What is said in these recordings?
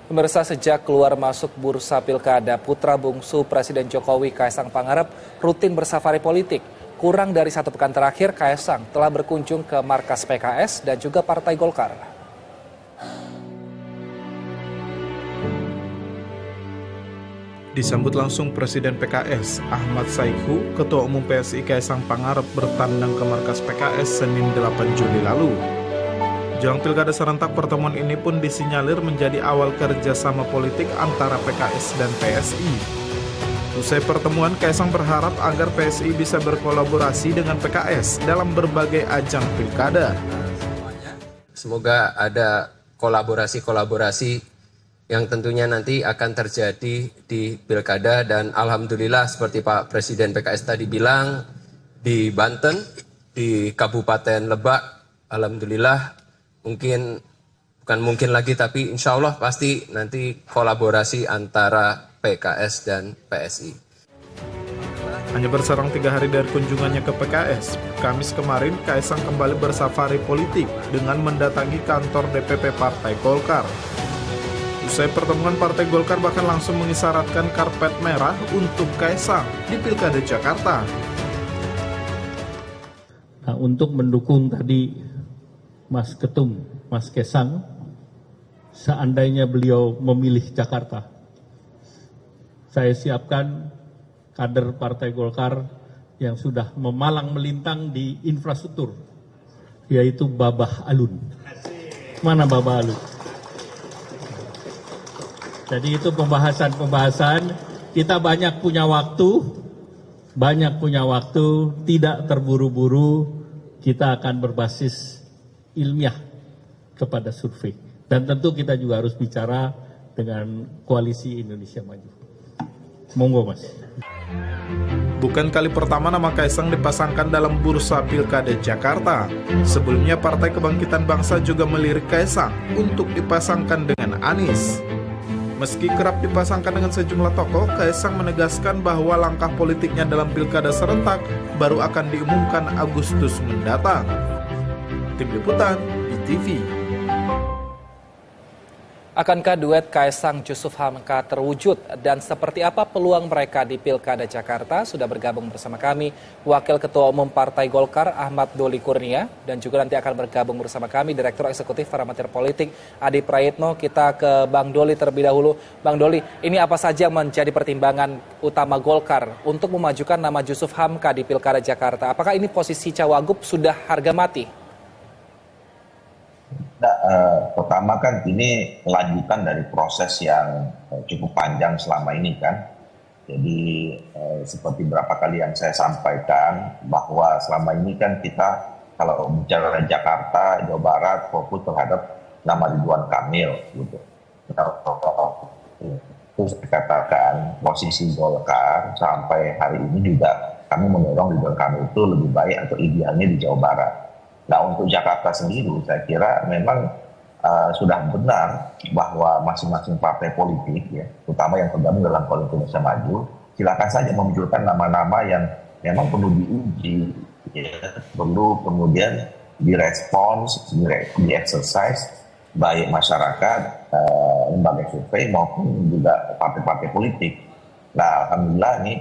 Pemirsa, sejak keluar masuk bursa pilkada, putra bungsu Presiden Jokowi Kaisang Pangarep rutin bersafari politik. Kurang dari satu pekan terakhir, Kaisang telah berkunjung ke markas PKS dan juga Partai Golkar. Disambut langsung Presiden PKS Ahmad Saiku, Ketua Umum PSI Kaisang Pangarep bertandang ke markas PKS Senin 8 Juli lalu. Jelang pilkada serentak, pertemuan ini pun disinyalir menjadi awal kerjasama politik antara PKS dan PSI. Usai pertemuan, Kaisang berharap agar PSI bisa berkolaborasi dengan PKS dalam berbagai ajang pilkada. Semoga ada kolaborasi yang tentunya nanti akan terjadi di pilkada, dan alhamdulillah seperti Pak Presiden PKS tadi bilang, di Banten, di Kabupaten Lebak, alhamdulillah bukan mungkin lagi, tapi insya Allah pasti nanti kolaborasi antara PKS dan PSI. Hanya berserang 3 hari dari kunjungannya ke PKS, Kamis kemarin Kaisang kembali bersafari politik dengan mendatangi kantor DPP Partai Golkar. Usai pertemuan, Partai Golkar bahkan langsung mengisyaratkan karpet merah untuk Kaisang di Pilkada Jakarta. Nah, untuk mendukung tadi Mas Ketum, Mas Kaisang, seandainya beliau memilih Jakarta, saya siapkan kader Partai Golkar yang sudah memalang melintang di infrastruktur, yaitu Babah Alun. Mana Babah Alun? Jadi itu pembahasan, kita banyak punya waktu, tidak terburu-buru, kita akan berbasis ilmiah kepada survei. Dan tentu kita juga harus bicara dengan Koalisi Indonesia Maju. Monggo, Mas. Bukan kali pertama nama Kaisang dipasangkan dalam bursa pilkada Jakarta. Sebelumnya Partai Kebangkitan Bangsa juga melirik Kaisang untuk dipasangkan dengan Anies. Meski kerap dipasangkan dengan sejumlah tokoh, Kaisang menegaskan bahwa langkah politiknya dalam pilkada serentak baru akan diumumkan Agustus mendatang. Tim Liputan, BTV. Akankah duet Kaisang Jusuf Hamka terwujud, dan seperti apa peluang mereka di Pilkada Jakarta? Sudah bergabung bersama kami Wakil Ketua Umum Partai Golkar Ahmad Doli Kurnia, dan juga nanti akan bergabung bersama kami Direktur Eksekutif Parameter Politik Adi Prayitno. Kita ke Bang Doli terlebih dahulu. Bang Doli, ini apa saja yang menjadi pertimbangan utama Golkar untuk memajukan nama Jusuf Hamka di Pilkada Jakarta? Apakah ini posisi cawagup sudah harga mati? Nah, pertama kan ini lanjutan dari proses yang cukup panjang selama ini kan. Jadi seperti berapa kali yang saya sampaikan bahwa selama ini kan kita kalau bicara Jakarta, Jawa Barat fokus terhadap nama Ridwan Kamil gitu. Terus dikatakan posisi Golkar sampai hari ini juga kami mendorong Ridwan Kamil itu lebih baik atau idealnya di Jawa Barat. Nah, untuk Jakarta sendiri saya kira memang sudah benar bahwa masing-masing partai politik ya, terutama yang tergabung dalam Koalisi Indonesia Maju, silakan saja memunculkan nama-nama yang memang perlu diuji, ya, perlu kemudian direspons, di-exercise baik masyarakat, lembaga survei maupun juga partai-partai politik. Nah, alhamdulillah ini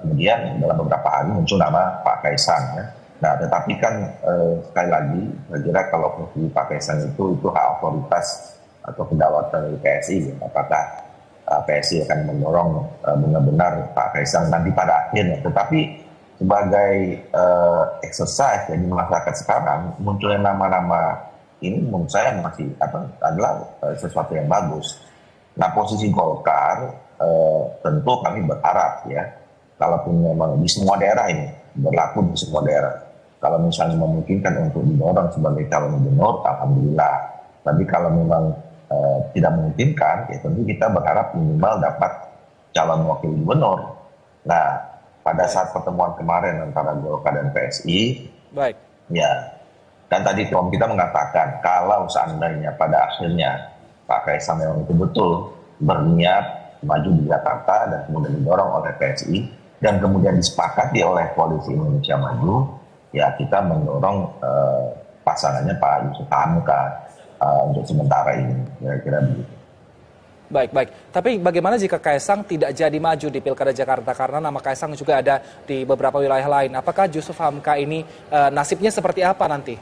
kemudian dalam beberapa hari muncul nama Pak Kaisang ya. Nah, tetapi kan sekali lagi, saya kira kalau posisi Pak Kaisang itu hak otoritas atau kedaulatan dari PSI. Ya. Apakah PSI akan mendorong benar-benar Pak Kaisang nanti pada akhirnya. Tetapi sebagai exercise yang di masyarakat sekarang, munculnya nama-nama ini menurut saya masih adalah sesuatu yang bagus. Nah, posisi Golkar tentu kami berharap ya, kalaupun memang di semua daerah ini, berlaku di semua daerah. Kalau misalnya memungkinkan untuk didorong sebagai calon gubernur, alhamdulillah. Tapi kalau memang tidak memungkinkan, ya tentu kita berharap minimal dapat calon wakil gubernur. Nah, pada saat pertemuan kemarin antara Golkar dan PSI, ya, kan tadi kita mengatakan kalau seandainya pada akhirnya Pak Kaisang memang betul berniat maju di Jakarta dan kemudian didorong oleh PSI dan kemudian disepakati oleh Koalisi Indonesia Maju, ya kita mendorong pasangannya Pak Jusuf Hamka untuk sementara ini, kira-kira begitu. Baik, baik. Tapi bagaimana jika Kaisang tidak jadi maju di Pilkada Jakarta karena nama Kaisang juga ada di beberapa wilayah lain? Apakah Jusuf Hamka ini nasibnya seperti apa nanti?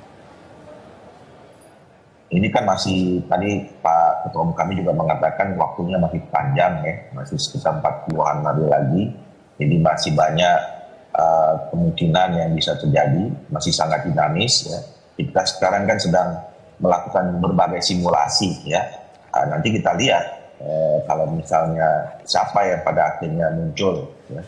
Ini kan masih, tadi Pak Ketua Umum kami juga mengatakan waktunya masih panjang ya, masih sekitar 40-an hari lagi. Jadi masih banyak kemungkinan yang bisa terjadi, masih sangat dinamis ya. Kita sekarang kan sedang melakukan berbagai simulasi ya. Nanti kita lihat kalau misalnya siapa yang pada akhirnya muncul ya.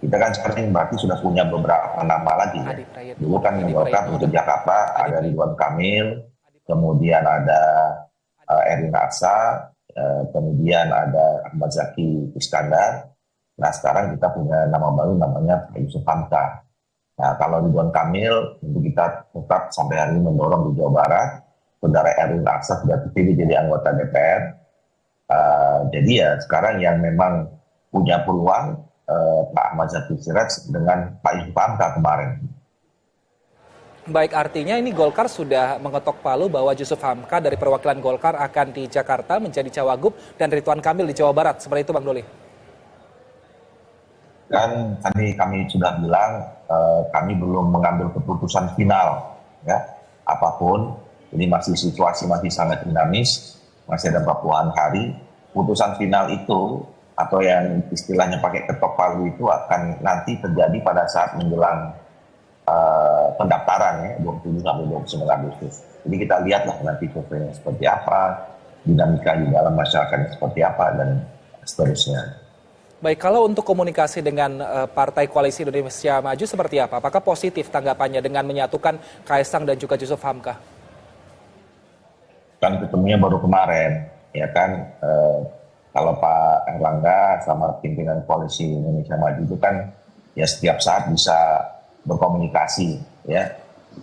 Kita kan sekarang berarti sudah punya beberapa nama lagi ya. Dulu kan yang Golkar untuk Jakarta ada Ridwan Kamil, kemudian ada Erwin Aksa, kemudian ada Ahmad Zaki Iskandar. Nah sekarang kita punya nama baru namanya Pak Jusuf Hamka. Nah kalau Ridwan Kamil tentu kita tetap sampai hari ini mendorong di Jawa Barat. Saudara Erwin Aksa sudah terpilih jadi anggota DPR. Jadi ya sekarang yang memang punya peluang Pak Ahmad Zaki Siraj dengan Pak Jusuf Hamka kemarin. Baik, artinya ini Golkar sudah mengetok palu bahwa Jusuf Hamka dari perwakilan Golkar akan di Jakarta menjadi Cawagup dan Ridwan Kamil di Jawa Barat. Seperti itu Bang Doli? Dan tadi kami sudah bilang kami belum mengambil keputusan final ya apapun. Jadi masih situasi masih sangat dinamis, masih ada 40-an hari. Putusan final itu atau yang istilahnya pakai ketok palu itu akan nanti terjadi pada saat menjelang pendaftaran ya 27 sampai 29 Agustus. Jadi kita lihatlah nanti surveinya seperti apa, dinamika di dalam masyarakatnya seperti apa dan seterusnya. Baik, kalau untuk komunikasi dengan Partai Koalisi Indonesia Maju seperti apa? Apakah positif tanggapannya dengan menyatukan Kaisang dan juga Jusuf Hamka? Kan ketemunya baru kemarin, ya kan. Kalau Pak Erlangga sama pimpinan Koalisi Indonesia Maju itu kan ya setiap saat bisa berkomunikasi, ya.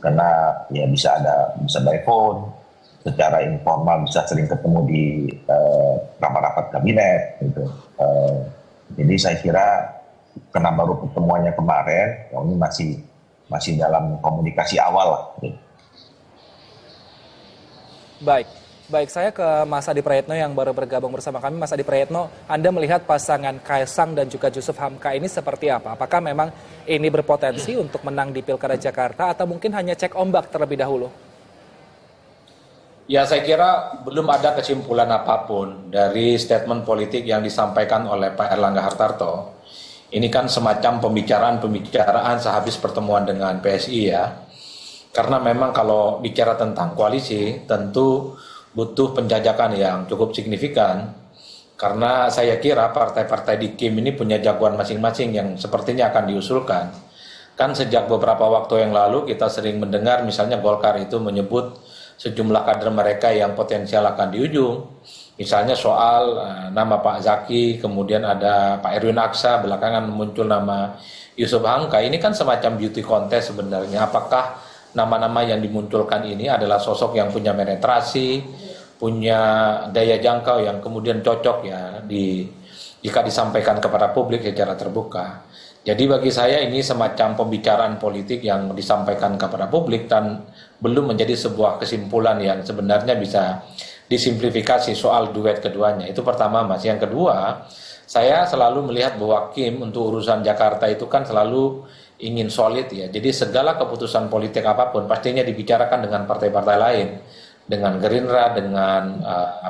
Karena ya bisa by phone, secara informal bisa sering ketemu di rapat-rapat kabinet, gitu. Jadi saya kira karena baru pertemuannya kemarin, ya ini masih dalam komunikasi awal lah. Gitu. Baik, saya ke Mas Adi Prayetno yang baru bergabung bersama kami. Mas Adi Prayetno, Anda melihat pasangan Kaisang dan juga Jusuf Hamka ini seperti apa? Apakah memang ini berpotensi untuk menang di Pilkada Jakarta atau mungkin hanya cek ombak terlebih dahulu? Ya, saya kira belum ada kesimpulan apapun dari statement politik yang disampaikan oleh Pak Erlangga Hartarto. Ini kan semacam pembicaraan sehabis pertemuan dengan PSI ya. Karena memang kalau bicara tentang koalisi tentu butuh penjajakan yang cukup signifikan. Karena saya kira partai-partai di KIM ini punya jagoan masing-masing yang sepertinya akan diusulkan. Kan sejak beberapa waktu yang lalu kita sering mendengar misalnya Golkar itu menyebut sejumlah kader mereka yang potensial akan di ujung. Misalnya soal nama Pak Zaki, kemudian ada Pak Erwin Aksa, belakangan muncul nama Jusuf Hamka. Ini kan semacam beauty contest sebenarnya. Apakah nama-nama yang dimunculkan ini adalah sosok yang punya penetrasi, punya daya jangkau yang kemudian cocok ya jika disampaikan kepada publik secara terbuka. Jadi bagi saya ini semacam pembicaraan politik yang disampaikan kepada publik dan belum menjadi sebuah kesimpulan yang sebenarnya bisa disimplifikasi soal duet keduanya. Itu pertama, Mas. Yang kedua, saya selalu melihat bahwa KIM untuk urusan Jakarta itu kan selalu ingin solid ya. Jadi segala keputusan politik apapun pastinya dibicarakan dengan partai-partai lain, dengan Gerindra, dengan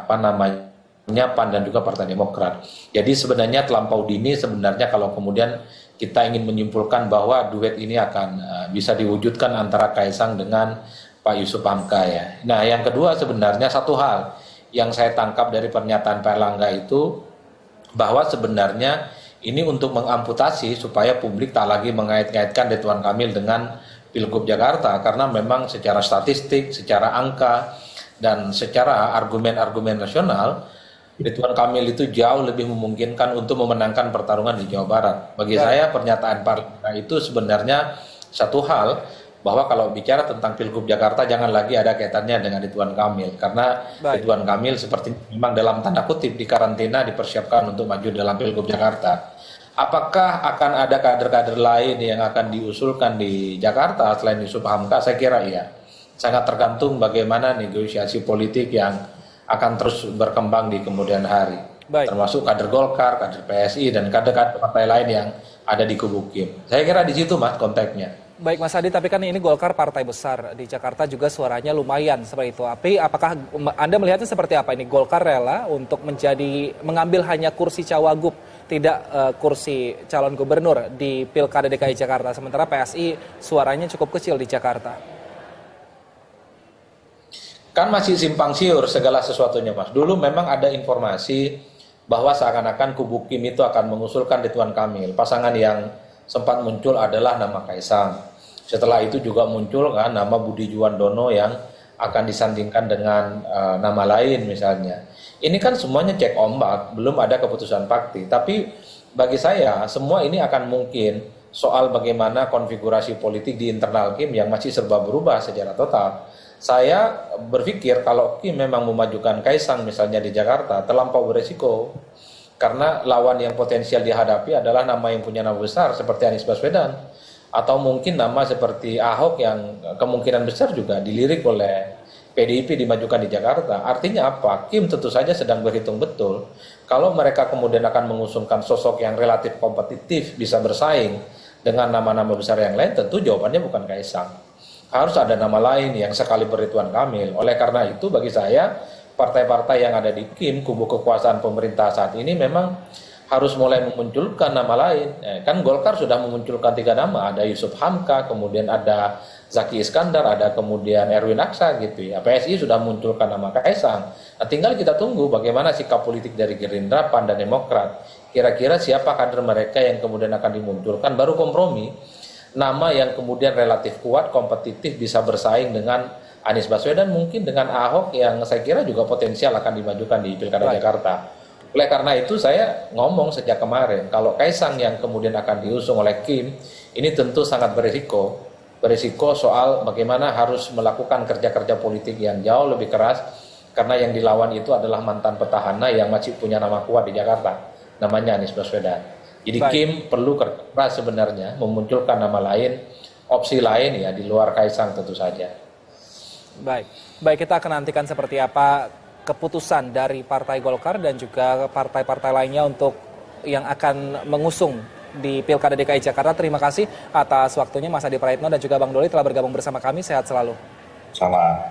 PAN dan juga Partai Demokrat. Jadi sebenarnya terlampau dini sebenarnya kalau kemudian kita ingin menyimpulkan bahwa duet ini akan bisa diwujudkan antara Kaisang dengan Pak Jusuf Hamka ya. Nah yang kedua sebenarnya satu hal yang saya tangkap dari pernyataan Pak Erlangga itu bahwa sebenarnya ini untuk mengamputasi supaya publik tak lagi mengait-ngaitkan Ridwan Kamil dengan Pilgub Jakarta karena memang secara statistik, secara angka dan secara argumen-argumen nasional Ridwan Kamil itu jauh lebih memungkinkan untuk memenangkan pertarungan di Jawa Barat. Bagi saya pernyataan Pak Erlangga itu sebenarnya satu hal bahwa kalau bicara tentang Pilgub Jakarta jangan lagi ada kaitannya dengan Ridwan Kamil karena Ridwan Kamil seperti memang dalam tanda kutip dikarantina dipersiapkan untuk maju dalam Pilgub Jakarta. Apakah akan ada kader-kader lain yang akan diusulkan di Jakarta selain Jusuf Hamka? Saya kira iya. Sangat tergantung bagaimana negosiasi politik yang akan terus berkembang di kemudian hari. Baik. Termasuk kader Golkar, kader PSI, dan kader-kader partai lain yang ada di kubu Kim. Saya kira di situ Mas konteksnya. Baik Mas Adi, tapi kan ini Golkar partai besar di Jakarta juga suaranya lumayan seperti itu. Tapi apakah Anda melihatnya seperti apa ini? Golkar rela untuk mengambil hanya kursi cawagup, tidak kursi calon gubernur di Pilkada DKI Jakarta, sementara PSI suaranya cukup kecil di Jakarta. Kan masih simpang siur segala sesuatunya Mas. Dulu memang ada informasi bahwa seakan-akan kubu Kim itu akan mengusulkan Ridwan Kamil. Pasangan yang sempat muncul adalah nama Kaisang. Setelah itu juga muncul kan nama Budi Juwandono yang akan disandingkan dengan nama lain misalnya. Ini kan semuanya cek ombak, belum ada keputusan pasti. Tapi bagi saya semua ini akan mungkin soal bagaimana konfigurasi politik di internal Kim yang masih serba berubah secara total. Saya berpikir kalau Kim memang memajukan Kaisang misalnya di Jakarta terlampau beresiko. Karena lawan yang potensial dihadapi adalah nama yang punya nama besar seperti Anies Baswedan. Atau mungkin nama seperti Ahok yang kemungkinan besar juga dilirik oleh PDIP dimajukan di Jakarta. Artinya apa? Kim tentu saja sedang berhitung betul. Kalau mereka kemudian akan mengusungkan sosok yang relatif kompetitif, bisa bersaing dengan nama-nama besar yang lain, tentu jawabannya bukan Kaisang. Harus ada nama lain yang sekali Ridwan Kamil. Oleh karena itu bagi saya, partai-partai yang ada di Kim, kubu kekuasaan pemerintah saat ini memang harus mulai memunculkan nama lain. Kan Golkar sudah memunculkan 3 nama, ada Yusuf Hamka, kemudian ada Zaki Iskandar, ada kemudian Erwin Aksa gitu ya. PSI sudah memunculkan nama Kaisang. Nah, tinggal kita tunggu bagaimana sikap politik dari Gerindra, PAN, dan Demokrat. Kira-kira siapa kader mereka yang kemudian akan dimunculkan, baru kompromi. Nama yang kemudian relatif kuat, kompetitif, bisa bersaing dengan Anies Baswedan, mungkin dengan Ahok yang saya kira juga potensial akan dimajukan di Pilkada Jakarta. Oleh karena itu saya ngomong sejak kemarin, kalau Kaisang yang kemudian akan diusung oleh Kim, ini tentu sangat berisiko. Berisiko soal bagaimana harus melakukan kerja-kerja politik yang jauh lebih keras, karena yang dilawan itu adalah mantan petahana yang masih punya nama kuat di Jakarta, namanya Anies Baswedan. Jadi Kim perlu keras sebenarnya memunculkan nama lain, opsi lain ya di luar Kaisang tentu saja. Baik, kita akan nantikan seperti apa keputusan dari Partai Golkar dan juga partai-partai lainnya untuk yang akan mengusung di Pilkada DKI Jakarta. Terima kasih atas waktunya Mas Adi Praetno dan juga Bang Doli telah bergabung bersama kami. Sehat selalu. Sama.